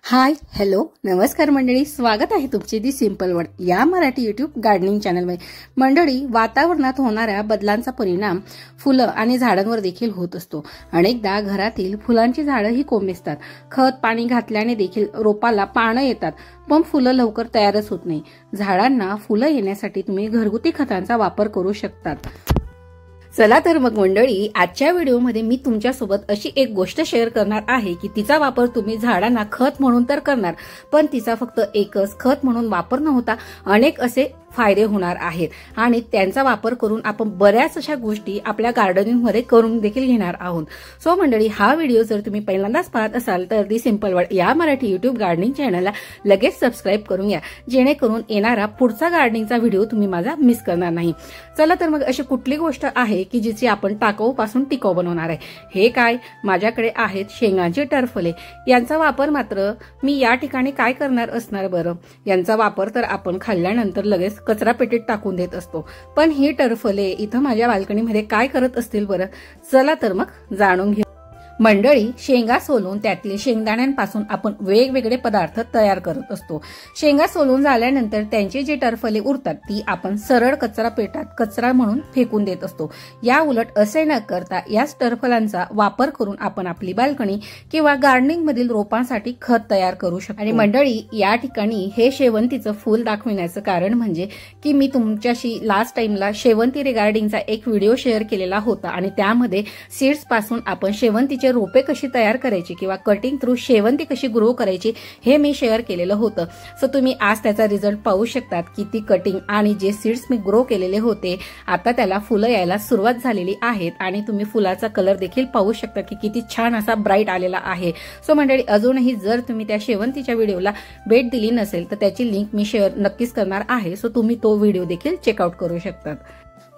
Hi hello नमस्कार मंडळी, स्वागत आहे तुमचे दी सिंपल वर्ल्ड या मराठी यूट्यूब गार्डनिंग चॅनलमध्ये। मंडळी, वातावरणात होणाऱ्या बदलांचा परिणाम फुलं आणि झाडांवर देखील होत असतो। अनेकदा घरातील फुलांची झाडं ही कोमेजतात। खत पाणी घातल्याने देखील रोपाला पानं येतात, पण फुलं लवकर तयारच होत नाही। झाडांना फुलं येण्यासाठी तुम्ही घरगुती खतांचा वापर करू शकतात। चला तर मग मंडळी, आजच्या व्हिडिओमध्ये मी तुमच्यासोबत अशी एक गोष्ट शेअर करणार आहे की तिचा वापर तुम्ही झाडांना खत म्हणून तर करणार, पण तिचा फक्त एकच खत म्हणून वापर न होता अनेक असे फायदे होणार आहेत आणि त्यांचा वापर करून आपण बऱ्याच अशा गोष्टी आपल्या गार्डनिंग मध्ये करून देखील घेणार आहोत। सो मंडळी, हा व्हिडिओ जर तुम्ही पहिल्यांदाच पाहत असाल तर दी सिंपल वर्ल्ड या मराठी यूट्यूब गार्डनिंग चॅनलला लगेच सबस्क्राईब करून घ्या, जेणेकरून येणारा पुढचा गार्डनिंगचा व्हिडिओ तुम्ही माझा मिस करणार नाही। चला तर मग अशी कुठली गोष्ट आहे की जिची आपण टाकाऊ पासून टिकाऊ बनवणार आहे? हे काय, माझ्याकडे आहेत शेंगांची टरफले। यांचा वापर मात्र मी या ठिकाणी काय करणार असणार बरं? यांचा वापर तर आपण खाल्ल्यानंतर लगेच कचरा पेटीत टाकून देत असतो, पण ही टरफले इथं माझ्या बाल्कनीमध्ये काय करत असतील बरं? चला तर मग जाणून घेऊ। मंडळी, शेंगा सोलून त्यातील शेंगदाण्यांपासून आपण वेगवेगळे पदार्थ तयार करत असतो। शेंगा सोलून झाल्यानंतर त्यांची जी टरफले उरतात ती आपण सरळ कचरा पेटात कचरा म्हणून फेकून देत असतो। या उलट असे न करता याच टरफलांचा वापर करून आपण आपली बाल्कनी किंवा गार्डनिंग मधील रोपांसाठी खत तयार करू शकतो। आणि मंडळी, या ठिकाणी हे शेवंतीचं फूल दाखविण्याचं कारण म्हणजे की मी तुमच्याशी लास्ट टाइमला शेवंती रिगार्डिंगचा एक व्हिडिओ शेअर केलेला होता आणि त्यामध्ये सीड्स पासून आपण शेवंतीचे रोपे कशी तयार करायची किंवा कटिंग थ्रू शेवंती कशी ग्रो करायची हे मी शेअर केलेलं होतं। सो तुम्ही आज त्याचा रिझल्ट पाहू शकतात की ती कटिंग आणि जे सीड्स मी ग्रो केलेले होते आता त्याला फुलं यायला सुरुवात झालेली आहेत आणि तुम्ही फुलाचा कलर देखील पाहू शकता की किती छान असा ब्राईट आलेला आहे। सो मंडळी, अजूनही जर तुम्ही त्या शेवंतीच्या व्हिडिओला भेट दिली नसेल तर त्याची लिंक मी शेअर नक्कीच करणार आहे, सो तुम्ही तो व्हिडिओ देखील चेकआउट करू शकतात।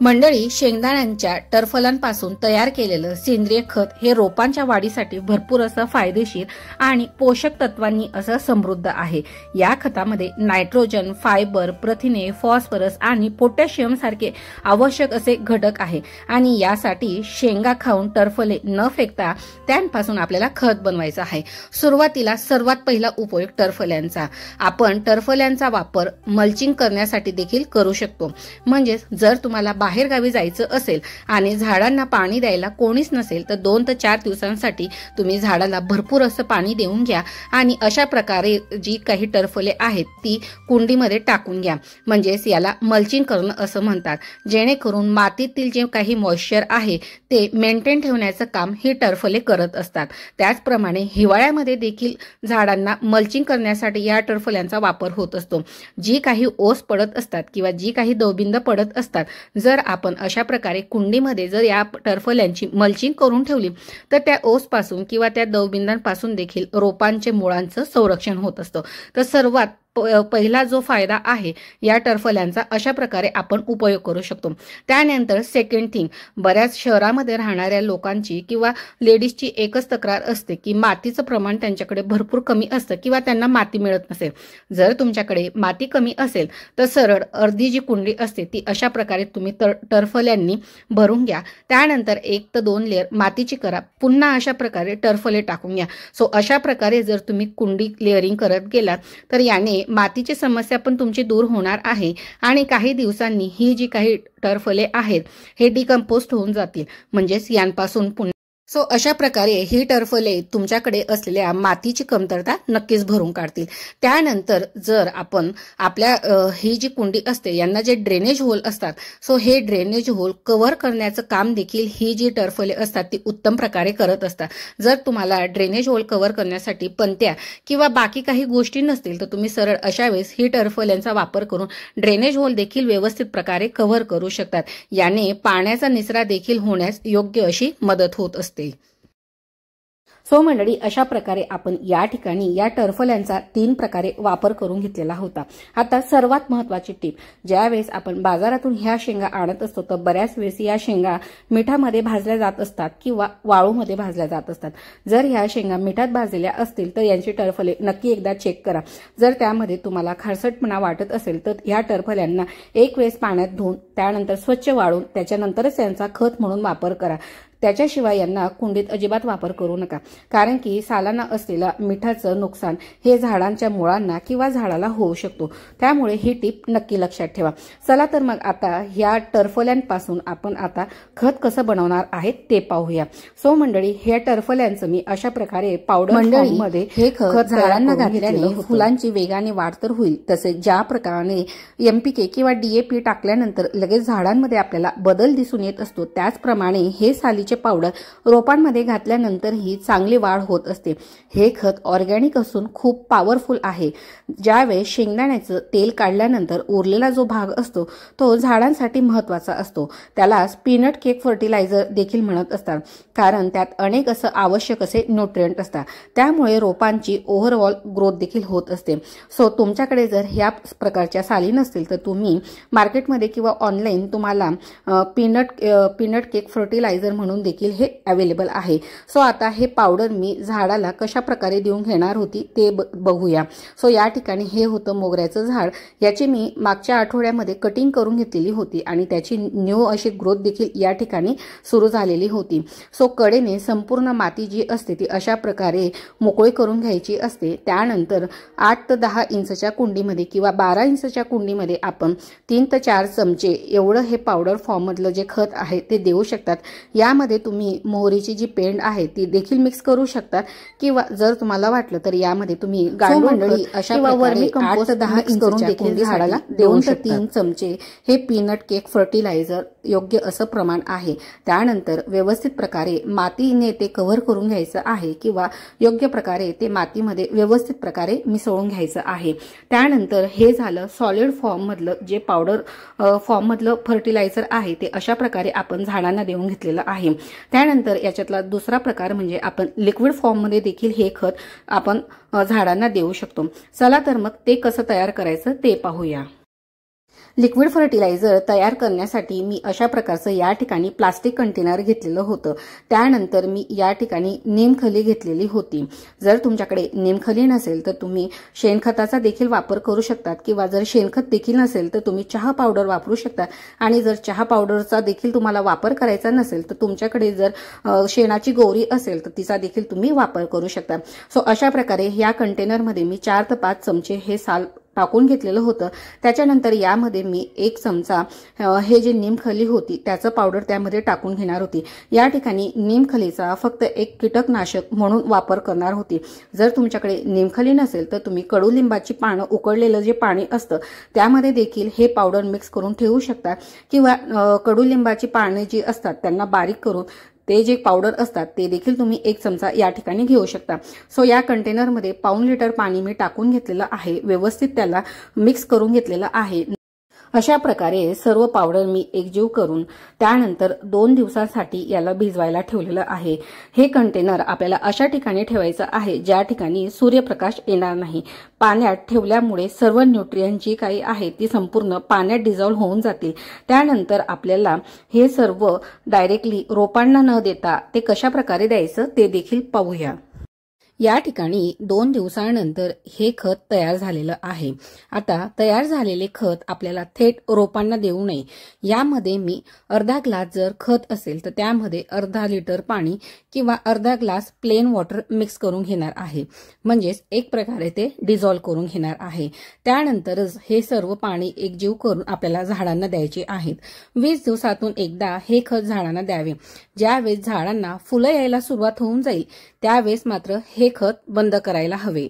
मंडळी, शेंगदाण्यांच्या टरफलांपासून तयार केलेलं सेंद्रिय खत हे रोपांच्या वाढीसाठी भरपूर असं फायदेशीर आणि पोषक तत्वांनी असं समृद्ध आहे। या खतामध्ये नायट्रोजन, फायबर, प्रथिने, फॉस्फरस आणि पोटॅशियम सारखे आवश्यक असे घटक आहे आणि यासाठी शेंगा खाऊन टरफले न फेकता त्यांपासून आपल्याला खत बनवायचं आहे। सुरुवातीला सर्वात पहिला उपयोग टरफल्यांचा। आपण टरफल्यांचा वापर मल्चिंग करण्यासाठी देखील करू शकतो। म्हणजे जर तुम्हाला बाहेर गावी जायचं असेल आणि झाडांना पाणी द्यायला कोणीच नसेल तर 2 ते 4 दिवसांसाठी तुम्ही झाडाला भरपूर असं पाणी देऊन घ्या आणि अशा प्रकारे जी काही टरफले आहेत ती कुंडीमध्ये टाकून घ्या। म्हणजेच याला मल्चिंग करणं असं म्हणतात, जेणेकरून मातीतील जे काही मॉइश्चर आहे ते मेंटेन ठेवण्याचं काम ही टरफले करत असतात। त्याचप्रमाणे हिवाळ्यामध्ये देखील झाडांना मल्चिंग करण्यासाठी या टरफल्यांचा वापर होत असतो। जी काही ओस पडत असतात किंवा जी काही दवबिंद पडत असतात, जर आपण अशा प्रकारे कुंडीमध्ये जर या टरफल्यांची मल्चिंग करून ठेवली तर त्या ओसपासून किंवा त्या दवबिंदांपासून देखील रोपांचे मुळांचं संरक्षण होत असतं। तर सर्वात पहिला जो फायदा आहे या टरफल्यांचा अशा प्रकारे आपण उपयोग करू शकतो। त्यानंतर सेकंड थिंग, बऱ्याच शहरामध्ये राहणाऱ्या लोकांची किंवा लेडीजची एकच तक्रार असते की मातीचं प्रमाण त्यांच्याकडे भरपूर कमी असतं किंवा त्यांना माती मिळत नसेल। जर तुमच्याकडे माती कमी असेल तर सरळ अर्धी जी कुंडी असते ती अशा प्रकारे तुम्ही टरफल्यांनी भरून घ्या। त्यानंतर 1 ते 2 लेअर मातीची करा, पुन्हा अशा प्रकारे टरफले टाकून घ्या। सो अशा प्रकारे जर तुम्ही कुंडी लेअरिंग करत गेलात तर याने मातीची समस्या पण तुमची दूर होणार आहे आणि काही दिवसांनी ही जी काही टरफले आहेत हे डिकम्पोस्ट होऊन जातील, म्हणजेच यांपासून पुन्हा सो अशा प्रकारे ही टरफले तुमच्याकडे असलेल्या मातीची कमतरता नक्कीच भरून काढतील। त्यानंतर जर आपण आपल्या ही जी कुंडी असते यांना जे ड्रेनेज होल असतात, सो हे ड्रेनेज होल कव्हर करण्याचं काम देखील ही जी टरफले असतात ती उत्तम प्रकारे करत असतात। जर तुम्हाला ड्रेनेज होल कव्हर करण्यासाठी पणत्या किंवा बाकी काही गोष्टी नसतील तर तुम्ही सरळ अशा वेळेस ही टरफल्यांचा वापर करून ड्रेनेज होल देखील व्यवस्थित प्रकारे कव्हर करू शकतात। याने पाण्याचा निचरा देखील होण्यास योग्य अशी मदत होत असते। सो मंडळी, अशा प्रकारे आपण या ठिकाणी या टरफल्यांचा 3 प्रकारे वापर करून घेतलेला होता। आता सर्वात महत्त्वाची टीप, ज्यावेळेस आपण बाजारातून ह्या शेंगा आणत असतो तर बऱ्याच वेळेस या शेंगा मिठामध्ये भाजल्या जात असतात किंवा वाळूमध्ये भाजल्या जात असतात। जर ह्या शेंगा मिठात भाजलेल्या असतील तर यांची टरफले नक्की एकदा चेक करा। जर त्यामध्ये तुम्हाला खारसटपणा वाटत असेल तर ह्या टरफल्यांना एक वेळेस पाण्यात धुवून त्यानंतर स्वच्छ वाळून त्याच्यानंतरच त्यांचा खत म्हणून वापर करा। त्याच्याशिवाय यांना कुंडीत अजिबात वापर करू नका, कारण की सालांना असलेला मिठाचं नुकसान हे झाडांच्या मुळांना किंवा झाडाला होऊ शकतो। त्यामुळे ही टिप नक्की लक्षात ठेवा। चला तर मग आता ह्या टरफल्यांपासून आपण आता खत कसं बनवणार आहे ते पाहूया। सो मंडळी, ह्या टरफल्यांचं मी अशा प्रकारे पावडर मध्ये हे खत झाडांना घातल्याने फुलांची वेगाने वाढ तर होईल, तसेच ज्या प्रकारे एमपीके किंवा डीएपी टाकल्यानंतर लगेच झाडांमध्ये आपल्याला बदल दिसून येत असतो, त्याचप्रमाणे हे सालीचे पावडर रोपांमध्ये घातल्यानंतर ही चांगली वाढ होत असते। हे खत ऑर्गॅनिक असून खूप पॉवरफुल आहे। ज्यावेळेस शेंगदाण्याचं तेल काढल्यानंतर उरलेला जो भाग असतो तो झाडांसाठी महत्त्वाचा असतो। त्याला पीनट केक फर्टिलायझर देखील म्हणत असतात, कारण त्यात अनेक असं आवश्यक असे न्यूट्रिएंट असतात। त्यामुळे रोपांची ओव्हरऑल ग्रोथ देखील होत असते। सो तुमच्याकडे जर ह्या प्रकारच्या साली नसतील तर तुम्ही मार्केटमध्ये किंवा ऑनलाईन तुम्हाला पीनट केक फर्टिलायझर म्हणून देखील हे अवेलेबल आहे। सो आता हे पावडर मी झाडाला कशा प्रकारे देऊन घेणार होती ते बघूया। सो या ठिकाणी हे होतं मोगऱ्याचं झाड। याची मी मागच्या आठवड्यामध्ये कटिंग करून घेतलेली होती आणि त्याची न्यू अशी ग्रोथ देखील या ठिकाणी सुरू झालेली होती। सो कडेने संपूर्ण माती जी असते ती अशा प्रकारे मोकळी करून घ्यायची असते। त्यानंतर 8 ते 10 इंचच्या कुंडीमध्ये किंवा 12 इंचच्या कुंडीमध्ये आपण 3 ते 4 चमचे एवढं हे पावडर फॉर्म मधलं जे खत आहे ते देऊ शकतात। यामध्ये तुम्ही मोहरीची जी पेंड आहे ती देखील मिक्स करू शकतात, किंवा जर तुम्हाला वाटलं तर यामध्ये तुम्ही गांडूळ अशा वर्मी कंपोस्ट 10 इंच करून देखील झाडाला 2 ते 3 चमचे हे पीनट केक फर्टिलायझर योग्य असं प्रमाण आहे। त्यानंतर व्यवस्थित प्रकारे मातीने ते कव्हर करून घ्यायचं आहे, किंवा योग्य प्रकारे ते मातीमध्ये व्यवस्थित प्रकारे मिसळून घ्यायचं आहे। त्यानंतर हे झालं सॉलिड फॉर्म मधलं जे पावडर फॉर्म मधलं फर्टिलायझर आहे ते अशा प्रकारे आपण झाडांना देऊन घेतलेलं आहे। त्यानंतर याच्यातला दुसरा प्रकार म्हणजे आपण लिक्विड फॉर्म मध्ये देखील हे खत आपण झाडांना देऊ शकतो। चला तर मग ते कसं तयार करायचं ते पाहूया। लिक्विड फर्टिलायझर तयार करण्यासाठी मी अशा प्रकारचं या ठिकाणी प्लास्टिक कंटेनर घेतलेलं होतं। त्यानंतर मी या ठिकाणी नीमखली घेतलेली होती। जर तुमच्याकडे नीमखली नसेल तर तुम्ही शेणखताचा देखील वापर करू शकतात, किंवा जर शेणखत देखील नसेल तर तुम्ही चहा पावडर वापरू शकता। आणि जर चहा पावडरचा देखील तुम्हाला वापर करायचा नसेल तर तुमच्याकडे जर शेणाची गोवरी असेल तर तिचा देखील तुम्ही वापर करू शकता। सो अशा प्रकारे या कंटेनरमध्ये मी 4 ते 5 चमचे हे साल टाकून घेतलेलं होतं। त्याच्यानंतर यामध्ये मी 1 चमचा हे जे नीमखली होती त्याचं पावडर त्यामध्ये टाकून घेणार होती। या ठिकाणी नीमखलीचा फक्त एक कीटकनाशक म्हणून वापर करणार होती। जर तुमच्याकडे नीमखली नसेल तर तुम्ही कडुलिंबाची पानं उकळलेलं जे पाणी असतं त्यामध्ये देखील हे पावडर मिक्स करून ठेवू शकता, किंवा कडुलिंबाची पाने जी असतात त्यांना बारीक करून ते जे पावडर असतात ते देखील तुम्ही 1 चमचा या ठिकाणी घेऊ शकता। सो या कंटेनरमध्ये 1.5 लिटर पाणी मी टाकून घेतलेलं आहे, व्यवस्थित त्याला मिक्स करून घेतलेलं आहे। अशा प्रकारे सर्व पावडर मी एकजीव करून त्यानंतर 2 दिवसांसाठी याला भिजवायला ठेवलेलं आहे। हे कंटेनर आपल्याला अशा ठिकाणी ठेवायचं आहे ज्या ठिकाणी सूर्यप्रकाश येणार नाही। पाण्यात ठेवल्यामुळे सर्व न्यूट्रिएंट जी काही आहे ती संपूर्ण पाण्यात डिझॉल्व्ह होऊन जातील। त्यानंतर आपल्याला हे सर्व डायरेक्टली रोपांना न देता ते कशा प्रकारे द्यायचं ते देखील पाहूया। या ठिकाणी 2 दिवसांनंतर हे खत तयार झालेलं आहे। आता तयार झालेले खत आपल्याला थेट रोपांना देऊ नये। यामध्ये मी अर्धा ग्लास जर खत असेल तर त्यामध्ये अर्धा लिटर पाणी किंवा अर्धा ग्लास प्लेन वॉटर मिक्स करून घेणार आहे, म्हणजेच एक प्रकारे ते डिझॉल्व्ह करून घेणार आहे। त्यानंतरच हे सर्व पाणी एकजीव करून आपल्याला झाडांना द्यायचे आहेत। 20 दिवसातून एकदा हे खत झाडांना द्यावे। ज्यावेळेस झाडांना फुलं यायला सुरुवात होऊन जाईल त्यावेळेस मात्र हे खत बंद करायला हवे।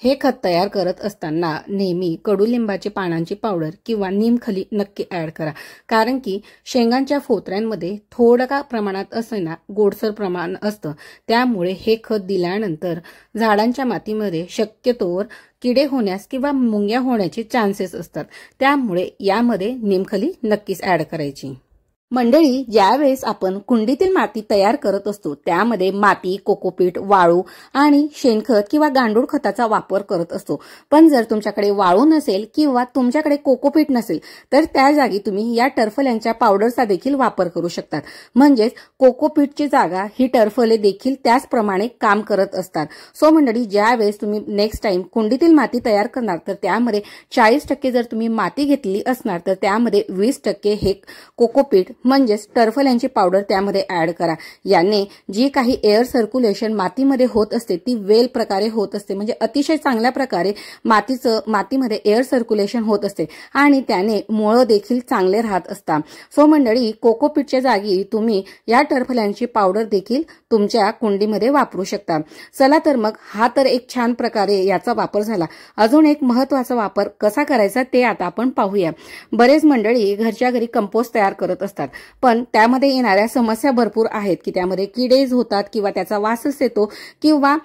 हे खत तयार करत असताना नेहमी कडुलिंबाचे पानांची पावडर किंवा नीमखली नक्की ऍड करा, कारण की शेंगांच्या फोतऱ्यांमध्ये थोडं प्रमाणात असताना गोडसर प्रमाण असतं। त्यामुळे हे खत दिल्यानंतर झाडांच्या मातीमध्ये शक्यतोवर किडे होण्यास किंवा मुंग्या होण्याचे चान्सेस असतात। त्यामुळे यामध्ये नीमखली नक्कीच ऍड करायची। मंडळी, ज्यावेळेस आपण कुंडीतील माती तयार करत असतो त्यामध्ये माती, कोकोपीट, वाळू आणि शेणखत किंवा गांडूळ खताचा वापर करत असतो। पण जर तुमच्याकडे वाळू नसेल किंवा तुमच्याकडे कोकोपीट नसेल तर त्या जागी तुम्ही या टरफल्यांच्या पावडरचा देखील वापर करू शकतात। म्हणजेच कोकोपीटची जागा ही टरफले देखील त्याचप्रमाणे काम करत असतात। सो मंडळी, ज्यावेळेस तुम्ही नेक्स्ट टाइम कुंडीतील माती तयार करणार तर त्यामध्ये 40% जर तुम्ही माती घेतली असणार तर त्यामध्ये 20% हे कोकोपीट म्हणजेच टरफल्यांची पावडर त्यामध्ये ऍड करा। याने जी काही एअर सर्क्युलेशन मातीमध्ये होत असते ती वेल प्रकारे होत असते, म्हणजे अतिशय चांगल्या प्रकारे मातीमध्ये एअर सर्क्युलेशन होत असते आणि त्याने मुळं देखील चांगले राहत असतात। सो मंडळी, कोकोपीटच्या जागी तुम्ही या टरफल्यांची पावडर देखील तुमच्या कुंडीमध्ये वापरू शकता। चला तर मग हा तर एक छान प्रकारे याचा वापर झाला। अजून एक महत्त्वाचा वापर कसा करायचा ते आता आपण पाहूया। बरेच मंडळी घरच्या घरी कंपोस्ट तयार करत असतात, पण त्यामध्ये येणाऱ्या समस्या भरपूर आहेत की त्यामध्ये किडे होतात किंवा त्याचा वासच येतो किंवा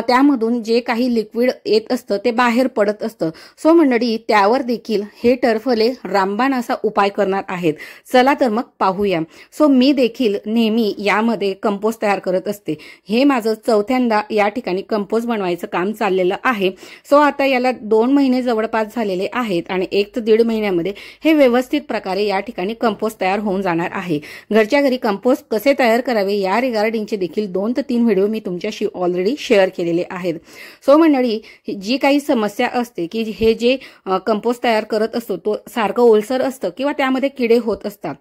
त्यामधून जे काही लिक्विड येत असतं ते बाहेर पडत असतं। सो मंडळी, त्यावर देखील हे टरफले रामबाण असा उपाय करणार आहेत। चला तर मग पाहूया। सो मी देखील नेहमी यामध्ये कंपोस्ट तयार करत असते। हे माझं चौथ्यांदा या ठिकाणी कंपोस्ट बनवायचं काम चाललेलं आहे। सो आता याला 2 महिने जवळपास झालेले आहेत आणि 1 ते 1.5 महिन्यामध्ये हे व्यवस्थित प्रकारे या ठिकाणी कंपोस्ट तयार होऊन जाणार आहे। घरच्या घरी कंपोस्ट कसे तयार करावे या रिगार्डिंगचे देखील 2 ते 3 व्हिडिओ मी तुमच्याशी ऑलरेडी शेअर केलेले आहेत। सो मंडळी, जी काही समस्या असते की हे जे कंपोस्ट तयार करत असतो तो सारखं ओलसर असतं किंवा त्यामध्ये किडे होत असतात,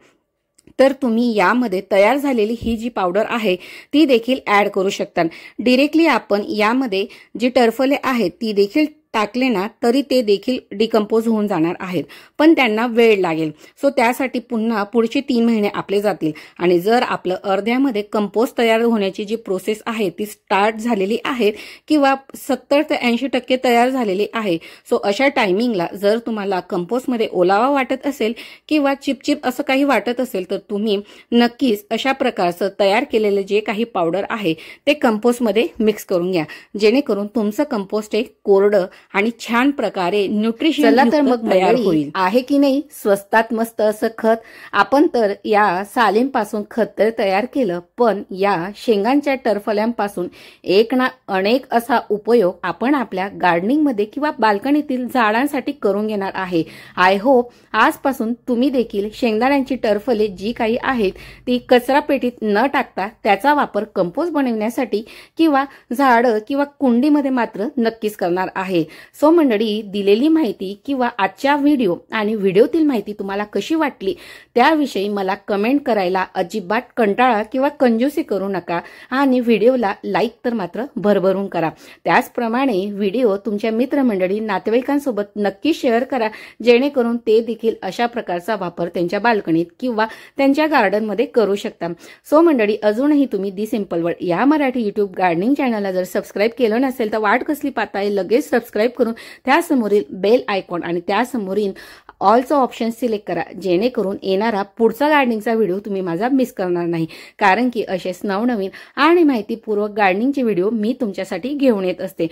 तर तुम्ही यामध्ये तयार झालेली ही जी पावडर आहे ती देखील ऍड करू शकता। डायरेक्टली आपण यामध्ये जी टरफले आहेत ती देखील टाकले ना तरी ते देखील डिकंपोज होऊन जाणार आहेत, पण त्यांना वेळ लागेल। सो त्यासाठी पुन्हा पुढचे 3 महिने आपले जातील आणि जर आपलं अर्ध्यामध्ये कंपोस्ट तयार होण्याची जी प्रोसेस आहे ती स्टार्ट झालेली आहे किंवा 70 ते 80% तयार झालेली आहे, सो अशा टायमिंगला जर तुम्हाला कंपोस्टमध्ये ओलावा वाटत असेल किंवा चिपचिप असं काही वाटत असेल तर तुम्ही नक्कीच अशा प्रकारचं तयार केलेले जे काही पावडर आहे ते कंपोस्टमध्ये मिक्स करून घ्या, जेणेकरून तुमचं कंपोस्ट एक कोरडं आणि छान प्रकारे न्यूट्रिशन तर मग तयार होईल। आहे की नाही स्वस्तात मस्त असं खत? आपण तर या सालींपासून खत तर तयार केलं, पण या शेंगांच्या टरफल्यांपासून एक ना अनेक असा उपयोग आपण आपल्या गार्डनिंगमध्ये किंवा बाल्कनीतील झाडांसाठी करून घेणार आहे। आय होप आजपासून तुम्ही देखील शेंगदाण्यांची टरफले जी काही आहेत ती कचरा पेटीत न टाकता त्याचा वापर कंपोस्ट बनवण्यासाठी किंवा झाडं किंवा कुंडीमध्ये मात्र नक्कीच करणार आहे। सो मंडळी, दिलेली माहिती किंवा आजच्या व्हिडिओ आणि व्हिडिओतील माहिती तुम्हाला कशी वाटली त्याविषयी मला कमेंट करायला अजिबात कंटाळा किंवा कंजूसी करू नका आणि व्हिडिओला लाईक तर मात्र भरभरून करा। त्याचप्रमाणे व्हिडिओ तुमच्या मित्रमंडळी नातेवाईकांसोबत नक्की शेअर करा, जेणेकरून ते देखील अशा प्रकारचा वापर त्यांच्या बाल्कनीत किंवा त्यांच्या गार्डनमध्ये करू शकता। सो मंडळी, अजूनही तुम्ही दी सिंपल वर्ल्ड या मराठी यूट्यूब गार्डनिंग चॅनलला जर सबस्क्राईब केलं नसेल तर वाट कसली पाहताय, लगेच सबस्क्राईब करून त्यासमोरील बेल आयकॉन आणि त्यासमोरील ऑलचा ऑप्शन सिलेक्ट करा, जेणेकरून येणारा पुढचा गार्डनिंगचा व्हिडिओ तुम्ही माझा मिस करणार नाही, कारण की असेच नवनवीन आणि माहितीपूर्वक गार्डनिंगचे व्हिडिओ मी तुमच्यासाठी घेऊन येत असते।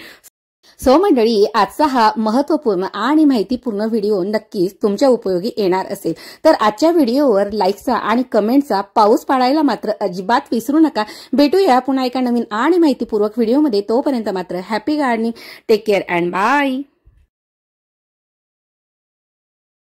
सो मंडळी, आजचा हा महत्त्वपूर्ण आणि माहितीपूर्ण व्हिडिओ नक्कीच तुमच्या उपयोगी येणार असेल, तर आजच्या व्हिडिओवर लाईकचा आणि कमेंटचा पाऊस पाडायला मात्र अजिबात विसरू नका। भेटूया पुन्हा एका नवीन आणि माहितीपूर्वक व्हिडिओमध्ये, तोपर्यंत मात्र happy gardening, take care and bye.